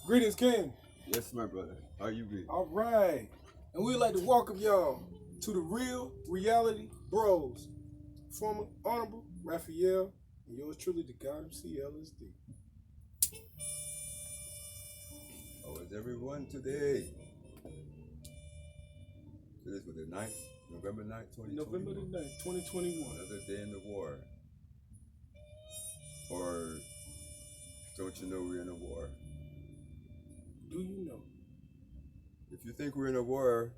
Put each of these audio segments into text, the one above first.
Greetings, King. Yes, my brother. How you be? All right. And we'd like to welcome y'all to the Real Reality Bros. Former Honorable Raphael and yours truly, the God MC LSD. How is everyone today? Today's what, the 9th? November 9th, 2021? November the 9th, 2021. Another day in the war. Or don't you know we're in a war? Do you know? If you think we're in a war,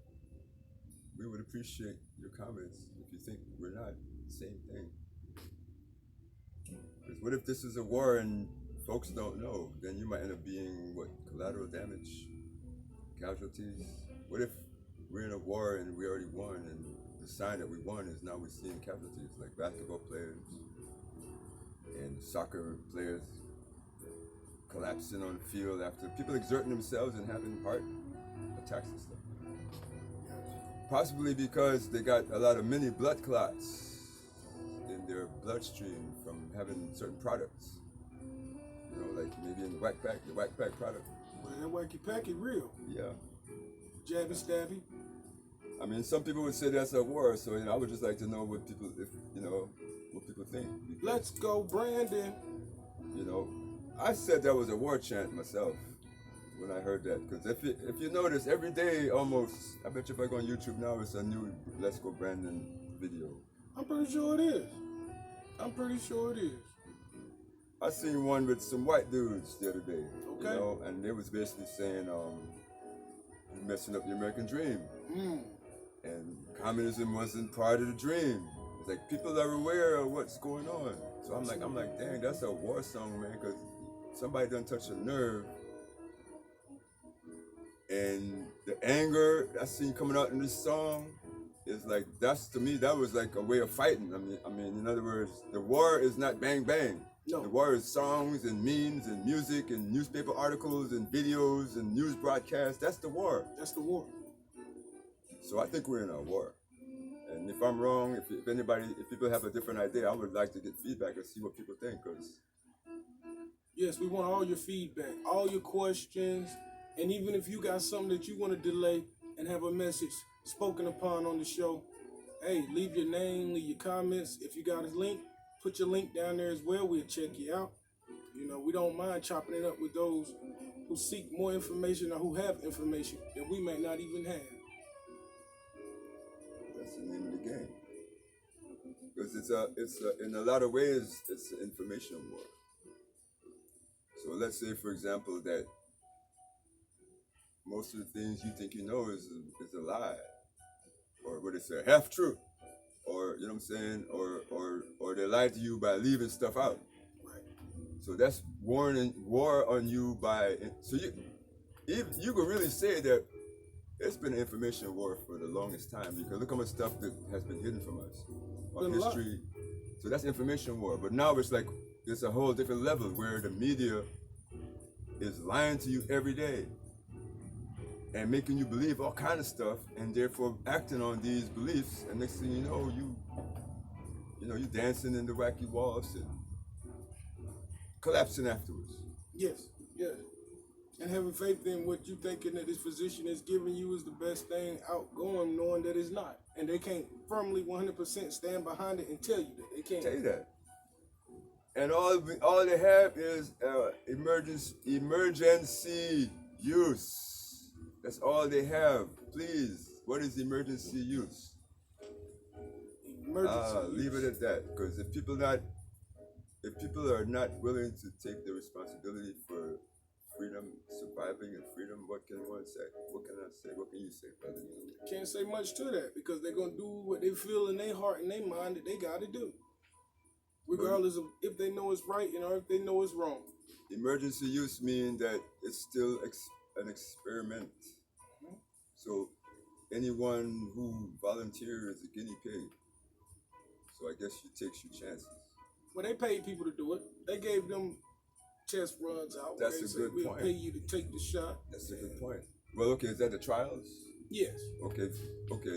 we would appreciate your comments. If you think we're not, same thing. Because what if this is a war and folks don't know? Then you might end up being, what, collateral damage? Casualties? What if we're in a war and we already won, and the sign that we won is now we're seeing casualties, like basketball players and soccer players collapsing on the field after people exerting themselves and having heart attacks and stuff. Possibly because they got a lot of mini blood clots in their bloodstream from having certain products. You know, like maybe in the whack pack product. Well, that wacky packy real. Yeah. Jabby stabby. I mean, some people would say that's a war, so I would just like to know what people, what people think. Because, Let's go, Brandon. I said that was a war chant myself when I heard that, because if you notice, every day almost, I bet you if I go on YouTube now, it's a new Let's Go Brandon video. I'm pretty sure it is. I seen one with some white dudes the other day, Okay. And they was basically saying, you're messing up the American dream. And communism wasn't part of the dream. It's like people are aware of what's going on. So I'm like, dang, that's a war song, man, because somebody done touch a nerve. And the anger I seen coming out in this song is like, to me, that was like a way of fighting. I mean, in other words, the war is not bang bang. No. The war is songs and memes and music and newspaper articles and videos and news broadcasts. That's the war. That's the war. So I think we're in a war. And if I'm wrong, if people have a different idea, I would like to get feedback and see what people think. Yes, we want all your feedback, all your questions, and even if you got something that you want to delay and have a message spoken upon on the show, hey, leave your name, leave your comments. If you got a link, put your link down there as well. We'll check you out. We don't mind chopping it up with those who seek more information or who have information that we may not even have. That's the name of the game. Because it's in a lot of ways, it's an information war. So let's say, for example, that most of the things you think you know is a lie, or what they say, half truth, or you know what I'm saying, or they lied to you by leaving stuff out. Right. So that's war on you by. So you could really say that it's been an information war for the longest time, because look how much stuff that has been hidden from us, our history. So that's information war. But now it's like it's a whole different level where the media is lying to you every day and making you believe all kind of stuff, and therefore acting on these beliefs. And next thing you know, you dancing in the wacky walls and collapsing afterwards. Yes. And having faith in what you thinking that this physician is giving you is the best thing outgoing, knowing that it's not. And they can't firmly 100% stand behind it and tell you that. They can't. Tell you that. And all they have is emergency use. That's all they have. Please, what is emergency use? Leave it at that. Because if people are not willing to take the responsibility for freedom, surviving and freedom, what can one say? What can I say? What can you say, brother? Can't say much to that, because they're going to do what they feel in their heart and their mind that they got to do, regardless of if they know it's right or if they know it's wrong. Emergency use means that it's still an experiment. So anyone who volunteers is a guinea pig. So I guess you take your chances. Well, they paid people to do it. They gave them test runs out. That's a good point. We'll pay you to take the shot. That's a good point. Well, okay, is that the trials? Yes. Okay,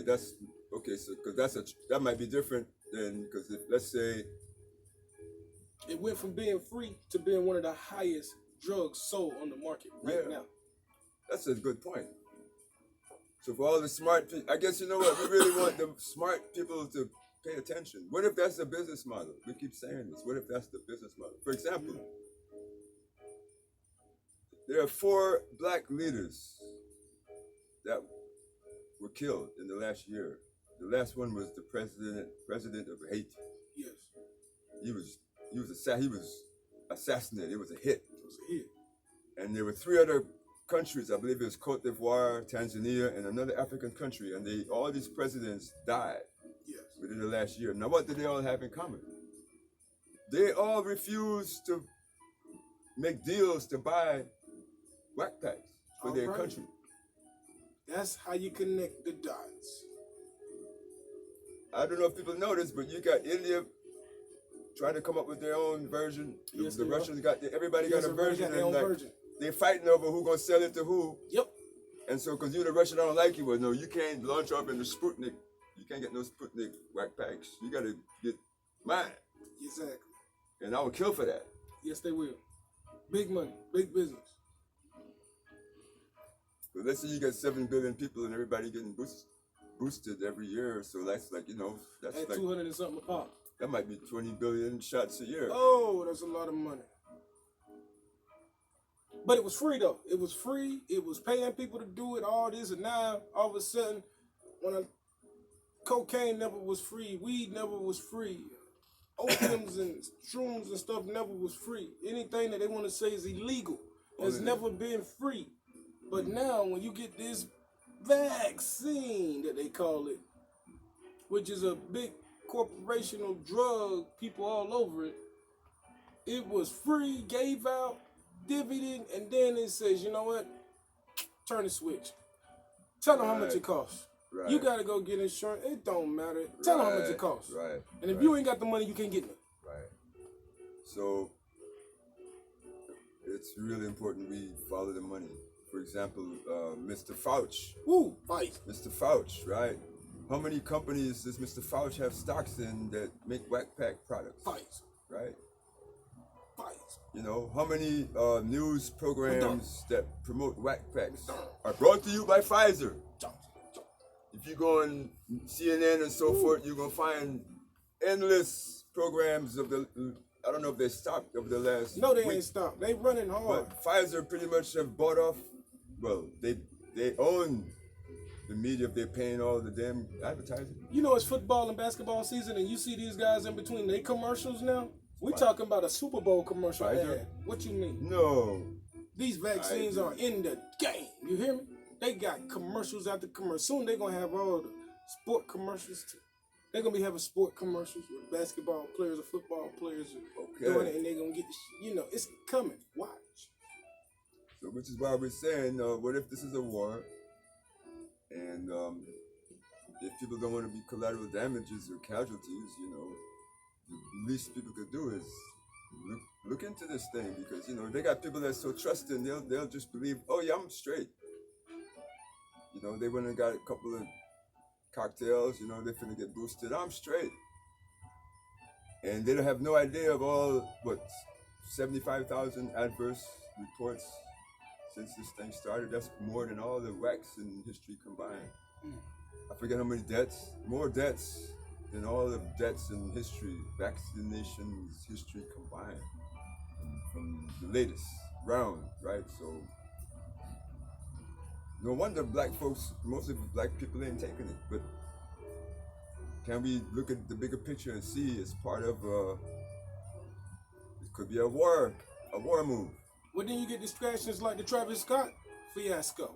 that's okay. So, because that might be different than, because if let's say it went from being free to being one of the highest drugs sold on the market right Yeah. now. That's a good point. So for all the smart people, I guess you know what? We really want the smart people to pay attention. What if that's the business model? We keep saying this. What if that's the business model? For example, there are 4 black leaders that were killed in the last year. The last one was the president of Haiti. Yes, He was assassinated. It was a hit. it was a hit. And there were 3 other countries. I believe it was Cote d'Ivoire, Tanzania, and another African country. And all these presidents died Yes. within the last year. Now, what did they all have in common? They all refused to make deals to buy backpacks for their Alright. country. That's how you connect the dots. I don't know if people know this, but you got India trying to come up with their own version. Yes, The they Russians everybody Yes, got a everybody version, got their and own like version. they're fighting over who gonna sell it to who. Yep. And so, because you the Russian don't like you, well, no, you can't launch off in the Sputnik. You can't get no Sputnik backpacks. You gotta get mine, Exactly. and I will kill for that. Yes, they will. Big money, big business. But let's say you got 7 billion people and everybody getting boosted every year, so that's like that's At like 200 and something a pop. that might be 20 billion shots a year. Oh, that's a lot of money. But it was free though. It was free. It was paying people to do it. All this, and now all of a sudden, cocaine never was free. Weed never was free. Opiums and shrooms and stuff never was free. Anything that they want to say is illegal has never been free. But now, when you get this vaccine that they call it, which is a big corporational drug, people all over it, it was free, gave out, dividend, and then it says, you know what? Turn the switch. Tell them how much it costs. Right. You gotta go get insurance. It don't matter. Tell them how much it costs. Right. And if right. you ain't got the money, you can't get it. Right. So it's really important we follow the money. For example, Mr. Fauci. Woo, fight. Mr. Fauci, right? How many companies does Mr. Fauci have stocks in that make backpack products? Fight. Right? Fight. You know, how many news programs that promote backpacks are brought to you by Pfizer? If you go on CNN and so forth, you're going to find endless programs of I don't know if they stopped over the last No, they week, ain't stopped. They running hard. but Pfizer pretty much have bought off, well, they own the media if they're paying all the damn advertising. You know it's football and basketball season, and you see these guys in between their commercials now? We talking about a Super Bowl commercial Pfizer? ad. What you mean? No. These vaccines are in the game. You hear me? They got commercials after commercial. Soon they're gonna have all the sport commercials too. They're gonna be having sport commercials with basketball players or football players doing it, and they're gonna get it's coming. Watch. So which is why we're saying, what if this is a war? And if people don't want to be collateral damages or casualties, the least people could do is look into this thing, because they got people that's so trusting, they'll just believe, oh yeah, I'm straight. They went and got a couple of cocktails, they're finna get boosted, I'm straight. And they don't have no idea of all 75,000 adverse reports since this thing started. That's more than all the whacks in history combined. I forget how many deaths, more deaths than all the deaths in history, vaccinations history combined from the latest round, right? So no wonder black folks, most of the black people ain't taking it. But can we look at the bigger picture and see it's part of it could be a war move. Well, then you get distractions like the Travis Scott fiasco.